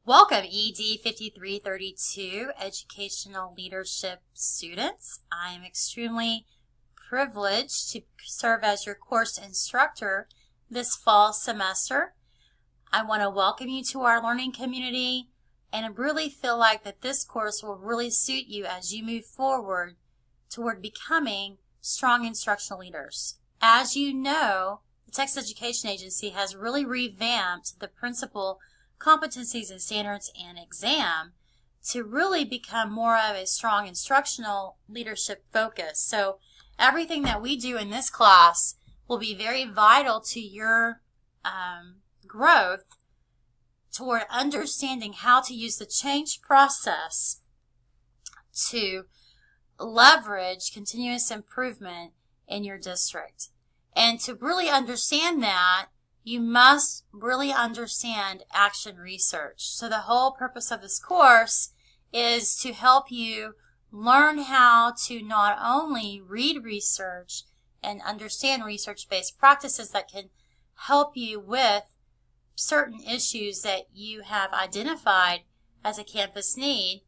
Welcome, ED 5332 Educational Leadership students. I am extremely privileged to serve as your course instructor this fall semester. I want to welcome you to our learning community, and I really feel like that this course will really suit you as you move forward toward becoming strong instructional leaders. As you know, the Texas Education Agency has really revamped the principal competencies and standards and exam to really become more of a strong instructional leadership focus. So everything that we do in this class will be very vital to your growth toward understanding how to use the change process to leverage continuous improvement in your district. And to really understand that, you must really understand action research. So the whole purpose of this course is to help you learn how to not only read research and understand research-based practices that can help you with certain issues that you have identified as a campus need,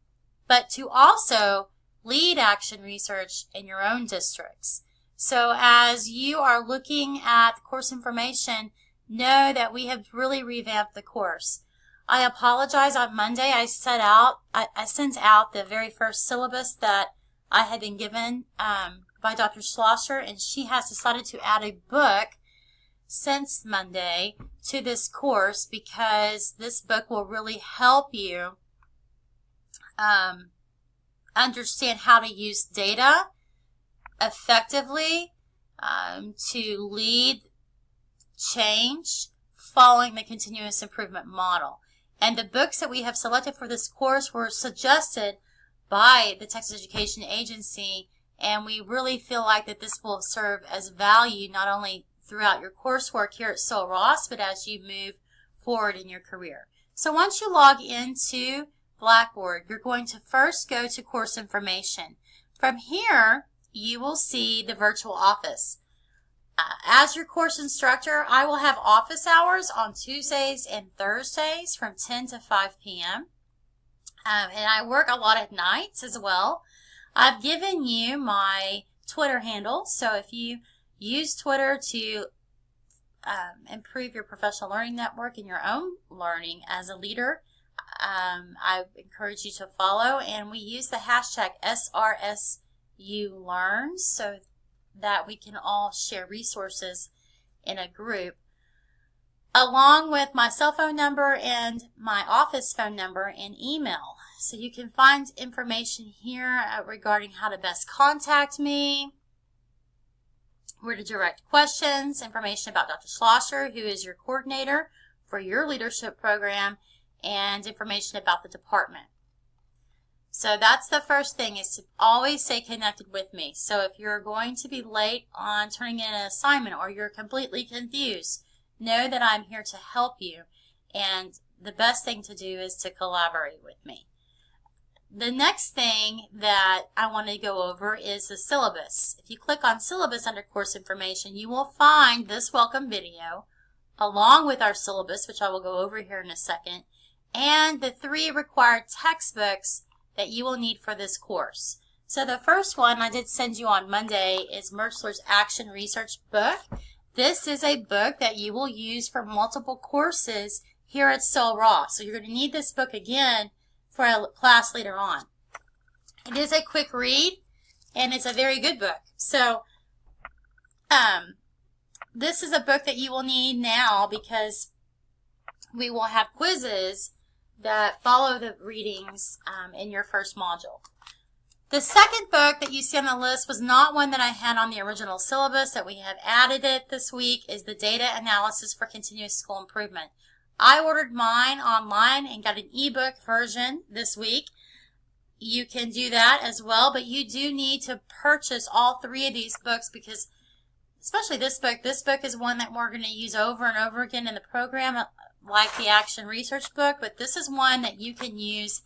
but to also lead action research in your own districts. So as you are looking at the course information, know that we have really revamped the course. I apologize. On Monday, I sent out the very first syllabus that I had been given by Dr. Schlosser, and she has decided to add a book since Monday to this course because this book will really help you understand how to use data effectively to lead change following the continuous improvement model. And the books that we have selected for this course were suggested by the Texas Education Agency, and we really feel like that this will serve as value not only throughout your coursework here at Sul-Ross, but as you move forward in your career. So once you log into Blackboard, you're going to first go to course information. From here, you will see the virtual office. As your course instructor, I will have office hours on Tuesdays and Thursdays from 10 to 5 p.m. And I work a lot at nights as well. I've given you my Twitter handle, so if you use Twitter to improve your professional learning network and your own learning as a leader, I encourage you to follow. And we use the hashtag SRSULearns so that we can all share resources in a group, along with my cell phone number and my office phone number and email. So you can find information here regarding how to best contact me, where to direct questions, information about Dr. Schlosser, who is your coordinator for your leadership program, and information about the department. So that's the first thing, is to always stay connected with me. So if you're going to be late on turning in an assignment or you're completely confused, know that I'm here to help you. And the best thing to do is to collaborate with me. The next thing that I want to go over is the syllabus. If you click on syllabus under course information, you will find this welcome video along with our syllabus, which I will go over here in a second, and the 3 required textbooks that you will need for this course. So the first one I did send you on Monday is Mertzler's Action Research book. This is a book that you will use for multiple courses here at Sul-Ross. So you're going to need this book again for a class later on. It is a quick read, and it's a very good book. So this is a book that you will need now because we will have quizzes that follow the readings in your first module. The second book that you see on the list was not one that I had on the original syllabus, that we have added it this week, is the Data Analysis for Continuous School Improvement. I ordered mine online and got an ebook version this week. You can do that as well, but you do need to purchase all 3 of these books because, especially this book is one that we're going to use over and over again in the program, like the Action Research book, but this is one that you can use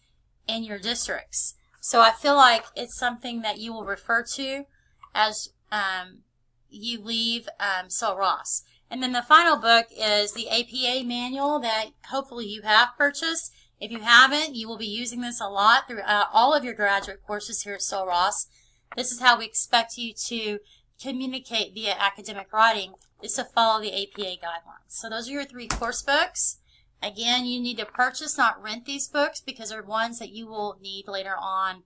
in your districts. So I feel like it's something that you will refer to as you leave Sul-Ross. And then the final book is the APA manual that hopefully you have purchased. If you haven't, you will be using this a lot throughout all of your graduate courses here at Sul-Ross. This is how we expect you to communicate via academic writing, is to follow the APA guidelines. So those are your 3 course books. Again, you need to purchase, not rent these books, because they're ones that you will need later on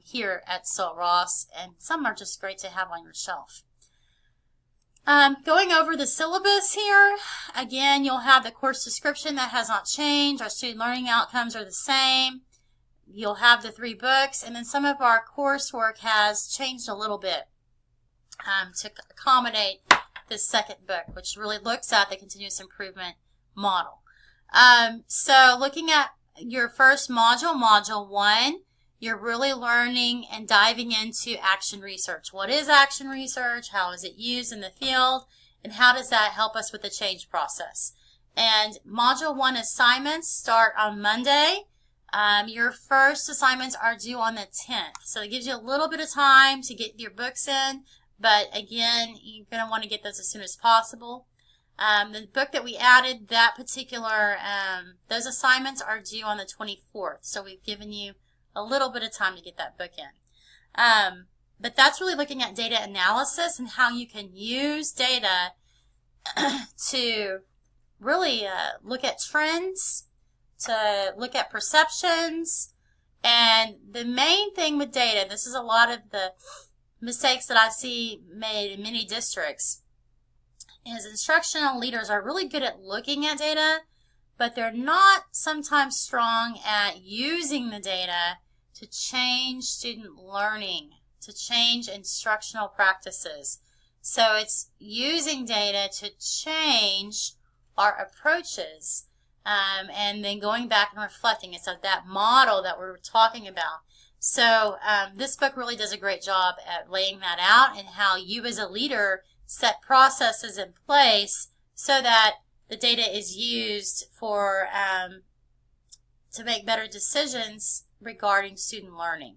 here at Sul-Ross, and some are just great to have on your shelf. Going over the syllabus here, again, you'll have the course description that has not changed. Our student learning outcomes are the same. You'll have the 3 books, and then some of our coursework has changed a little bit to accommodate this second book, which really looks at the continuous improvement model. So looking at your first module, Module 1, you're really learning and diving into action research. What is action research? How is it used in the field? And how does that help us with the change process? And Module 1 assignments start on Monday. Your first assignments are due on the 10th. So it gives you a little bit of time to get your books in. But again, you're going to want to get those as soon as possible. The book that we added, that particular, those assignments are due on the 24th. So we've given you a little bit of time to get that book in. But that's really looking at data analysis and how you can use data to really look at trends, to look at perceptions. And the main thing with data, this is a lot of the mistakes that I see made in many districts, is instructional leaders are really good at looking at data, but they're not sometimes strong at using the data to change student learning, to change instructional practices. So it's using data to change our approaches, and then going back and reflecting. It's that model that we're talking about. So this book really does a great job at laying that out, and how you as a leader set processes in place so that the data is used for to make better decisions regarding student learning,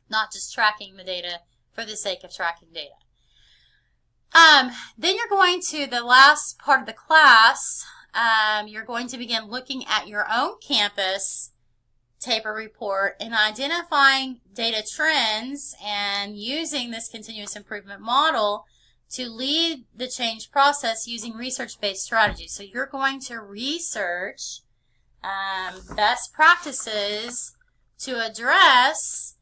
not just tracking the data for the sake of tracking data. Then you're going to the last part of the class. You're going to begin looking at your own campus TAPR report and identifying data trends and using this continuous improvement model to lead the change process using research-based strategies. So you're going to research best practices to address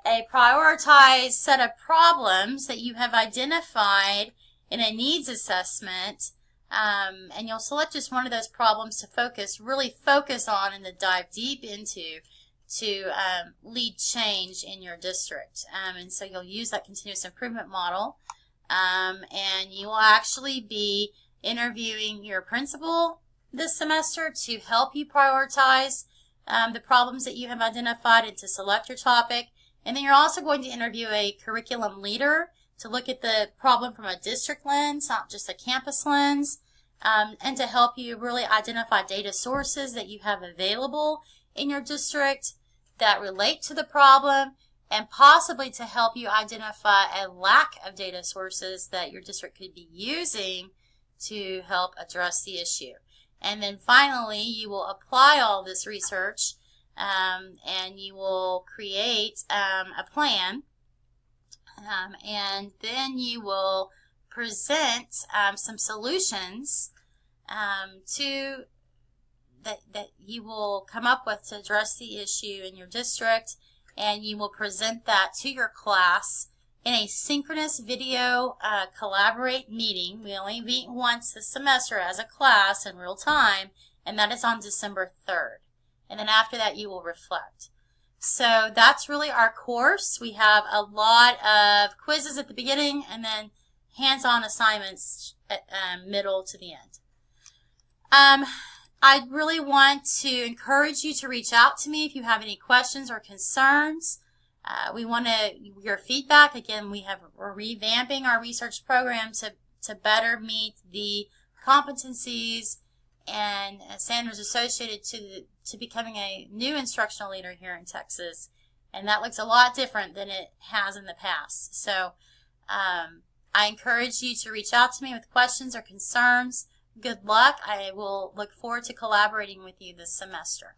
a prioritized set of problems that you have identified in a needs assessment, and you'll select just one of those problems to really focus on and to dive deep into to lead change in your district. And so you'll use that continuous improvement model, and you will actually be interviewing your principal this semester to help you prioritize the problems that you have identified and to select your topic. And then you're also going to interview a curriculum leader to look at the problem from a district lens, not just a campus lens, and to help you really identify data sources that you have available in your district that relate to the problem, and possibly to help you identify a lack of data sources that your district could be using to help address the issue. And then finally, you will apply all this research, and you will create a plan, and then you will present some solutions that you will come up with to address the issue in your district, and you will present that to your class in a synchronous video collaborate meeting. We only meet once this semester as a class in real time, and that is on December 3rd. And then after that, you will reflect. So that's really our course. We have a lot of quizzes at the beginning, and then hands-on assignments at middle to the end. I really want to encourage you to reach out to me if you have any questions or concerns. We want your feedback. Again, we're revamping our research program to better meet the competencies and standards associated to becoming a new instructional leader here in Texas. And that looks a lot different than it has in the past. So I encourage you to reach out to me with questions or concerns. Good luck. I will look forward to collaborating with you this semester.